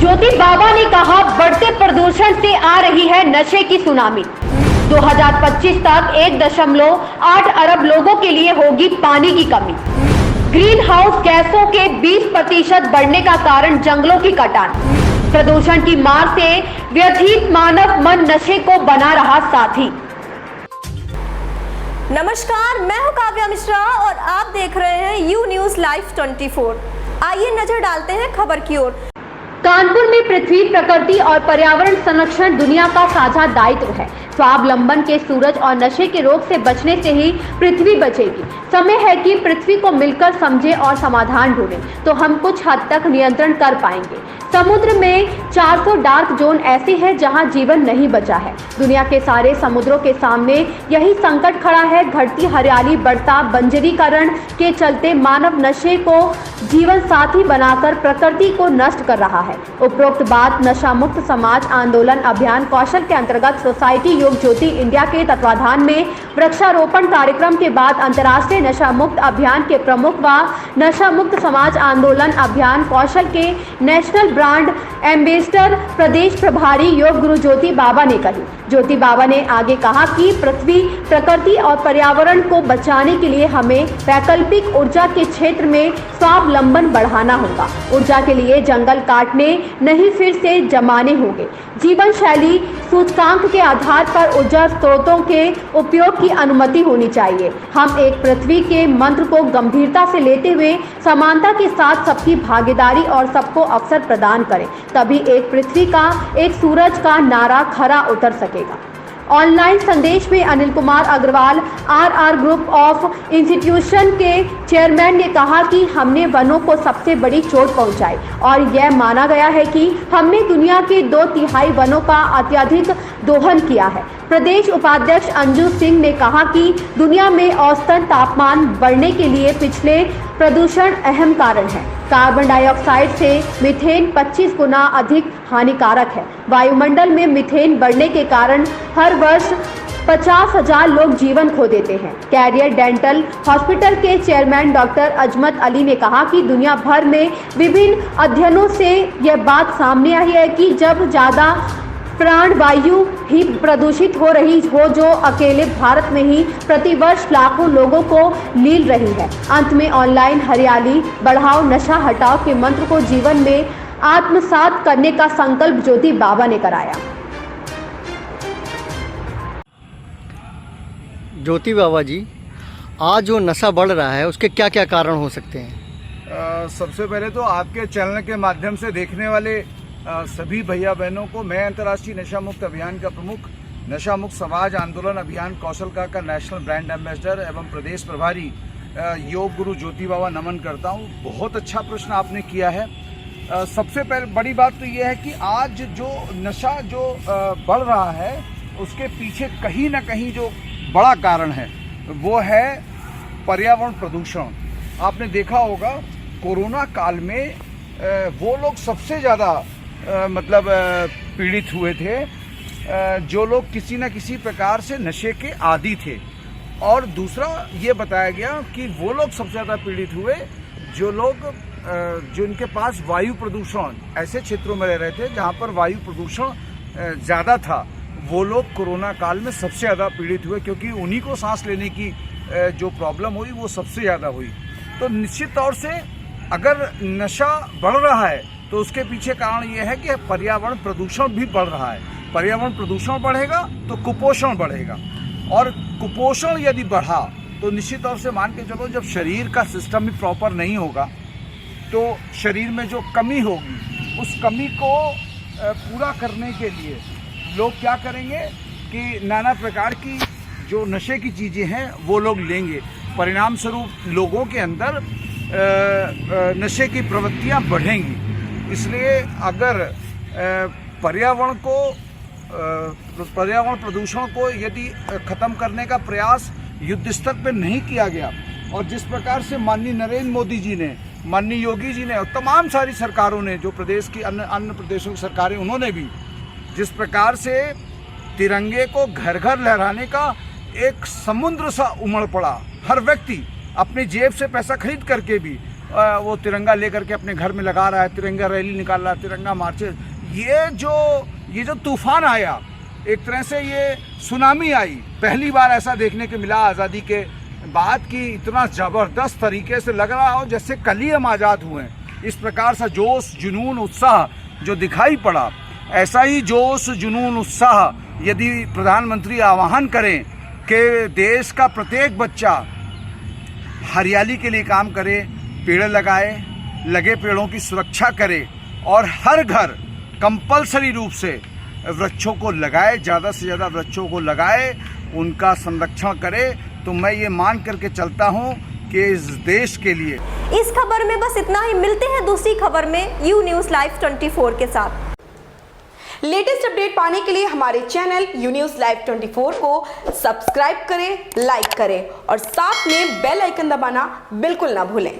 ज्योति बाबा ने कहा, बढ़ते प्रदूषण से आ रही है नशे की सुनामी। 2025 तक 1.8 अरब लोगों के लिए होगी पानी की कमी। ग्रीन हाउस गैसों के 20% बढ़ने का कारण जंगलों की कटान। प्रदूषण की मार से व्यथित मानव मन नशे को बना रहा साथी। नमस्कार, मैं हूं काव्या मिश्रा और आप देख रहे हैं यू न्यूज लाइव 24। आइए नजर डालते हैं खबर की ओर। कानपुर में पृथ्वी, प्रकृति और पर्यावरण संरक्षण दुनिया का साझा दायित्व है। स्वावलंबन के सूरज और नशे के रोग से बचने से ही पृथ्वी बचेगी। समय है कि पृथ्वी को मिलकर समझें और समाधान ढूंढें, तो हम कुछ हद तक नियंत्रण कर पाएंगे। समुद्र में 400 डार्क जोन ऐसे हैं जहां जीवन नहीं बचा है। दुनिया के सारे समुद्रों के सामने यही संकट खड़ा है। घटती हरियाली, बढ़ता बंजरीकरण के चलते मानव नशे को जीवन साथी बनाकर प्रकृति को नष्ट कर रहा है। उपरोक्त बात नशा मुक्त समाज आंदोलन अभियान कौशल के अंतर्गत सोसाइटी योग ज्योति इंडिया के तत्वाधान में वृक्षारोपण कार्यक्रम के बाद अंतर्राष्ट्रीय नशा मुक्त अभियान के प्रमुख व नशा मुक्त समाज आंदोलन अभियान कौशल के नेशनल ब्रांड एम्बेसडर प्रदेश प्रभारी योग गुरु ज्योति बाबा ने कही। ज्योति बाबा ने आगे कहा कि पृथ्वी, प्रकृति और पर्यावरण को बचाने के लिए हमें वैकल्पिक ऊर्जा के क्षेत्र में स्वावलंबन बढ़ाना होगा। ऊर्जा के लिए जंगल काटने नहीं, फिर से जमाने होंगे। जीवन शैली सूचकांक के आधार पर ऊर्जा स्रोतों के उपयोग की अनुमति होनी चाहिए। हम एक पृथ्वी के मंत्र को गंभीरता से लेते हुए समानता के साथ सबकी भागीदारी और सबको अवसर प्रदान करें, तभी एक पृथ्वी का, एक सूरज का नारा खरा उतर सकेगा। ऑनलाइन संदेश में Anil Kumar Agarwal R group of institution के चेयरमैन ने कहा कि हमने वनों को सबसे बड़ी चोट पहुंचाई और यह माना गया है कि हमने दुनिया के 2/3 वनों का अत्यधिक दोहन किया है। प्रदेश उपाध्यक्ष अंजू सिंह ने कहा कि दुनिया में औसतन तापमान बढ़ने के लिए पिछले प्रदूषण अहम कारण है। कार्बन डाइऑक्साइड से मीथेन 25 गुना अधिक हानिकारक है। वायुमंडल में मीथेन बढ़ने के कारण हर वर्ष 50,000 लोग जीवन खो देते हैं। कैरियर डेंटल हॉस्पिटल के चेयरमैन डॉक्टर अजमत अली ने कहा कि दुनिया भर में विभिन्न अध्ययनों से यह बात सामने आई है कि जब ज़्यादा प्राणवायु ही प्रदूषित हो रही हो, जो अकेले भारत में ही प्रतिवर्ष लाखों लोगों को लील रही है। अंत में ऑनलाइन हरियाली बढ़ाओ, नशा हटाओ के मंत्र को जीवन में आत्मसात करने का संकल्प ज्योति बाबा ने कराया। ज्योति बाबा जी, आज जो नशा बढ़ रहा है उसके क्या क्या कारण हो सकते हैं? सबसे पहले तो आपके चैनल के माध्यम से देखने वाले सभी भैया बहनों को मैं अंतर्राष्ट्रीय नशा मुक्त अभियान का प्रमुख, नशा मुक्त समाज आंदोलन अभियान कौशल का नेशनल ब्रांड एम्बेसडर एवं प्रदेश प्रभारी योग गुरु ज्योति बाबा नमन करता हूं। बहुत अच्छा प्रश्न आपने किया है। सबसे पहले बड़ी बात तो ये है कि आज जो नशा जो बढ़ रहा है उसके पीछे कहीं ना कहीं जो बड़ा कारण है वो है पर्यावरण प्रदूषण। आपने देखा होगा कोरोना काल में वो लोग सबसे ज़्यादा पीड़ित हुए थे जो लोग किसी न किसी प्रकार से नशे के आदी थे। और दूसरा ये बताया गया कि वो लोग सबसे ज़्यादा पीड़ित हुए जो लोग जिनके पास वायु प्रदूषण, ऐसे क्षेत्रों में रह रहे थे जहाँ पर वायु प्रदूषण ज़्यादा था, वो लोग कोरोना काल में सबसे ज़्यादा पीड़ित हुए, क्योंकि उन्हीं को सांस लेने की जो प्रॉब्लम हुई वो सबसे ज़्यादा हुई। तो निश्चित तौर से अगर नशा बढ़ रहा है तो उसके पीछे कारण ये है कि पर्यावरण प्रदूषण भी बढ़ रहा है। पर्यावरण प्रदूषण बढ़ेगा तो कुपोषण बढ़ेगा, और कुपोषण यदि बढ़ा तो निश्चित तौर से मान के चलो, जब शरीर का सिस्टम भी प्रॉपर नहीं होगा तो शरीर में जो कमी होगी उस कमी को पूरा करने के लिए लोग क्या करेंगे कि नाना प्रकार की जो नशे की चीज़ें हैं वो लोग लेंगे। परिणाम स्वरूप लोगों के अंदर नशे की प्रवृत्तियाँ बढ़ेंगी। इसलिए अगर पर्यावरण प्रदूषण को यदि ख़त्म करने का प्रयास युद्ध स्तर पर नहीं किया गया, और जिस प्रकार से माननीय नरेंद्र मोदी जी ने, माननीय योगी जी ने और तमाम सारी सरकारों ने, जो प्रदेश की अन्य प्रदेशों की सरकारें, उन्होंने भी जिस प्रकार से तिरंगे को घर घर लहराने का एक समुद्र सा उमड़ पड़ा, हर व्यक्ति अपनी जेब से पैसा खरीद करके भी वो तिरंगा लेकर के अपने घर में लगा रहा है, तिरंगा रैली निकाल रहा है, तिरंगा मार्चेस। ये जो तूफान आया, एक तरह से ये सुनामी आई, पहली बार ऐसा देखने को मिला आज़ादी के बाद कि इतना ज़बरदस्त तरीके से लग रहा हो जैसे कल ही हम आज़ाद हुए हैं। इस प्रकार सा जोश, जुनून, उत्साह जो दिखाई पड़ा, ऐसा ही जोश, जुनून, उत्साह यदि प्रधानमंत्री आह्वान करें कि देश का प्रत्येक बच्चा हरियाली के लिए काम करे, पेड़ लगाए, लगे पेड़ों की सुरक्षा करे और हर घर कंपलसरी रूप से वृक्षों को लगाए, ज़्यादा से ज़्यादा वृक्षों को लगाए, उनका संरक्षण करे, तो मैं ये मान करके चलता हूँ कि इस देश के लिए। इस खबर में बस इतना ही। मिलते हैं दूसरी खबर में यू न्यूज़ लाइव 24 के साथ। लेटेस्ट अपडेट पाने के लिए हमारे चैनल यू न्यूज़ लाइव 24 को सब्सक्राइब करें, लाइक करें और साथ में बेल आइकन दबाना बिल्कुल ना भूलें।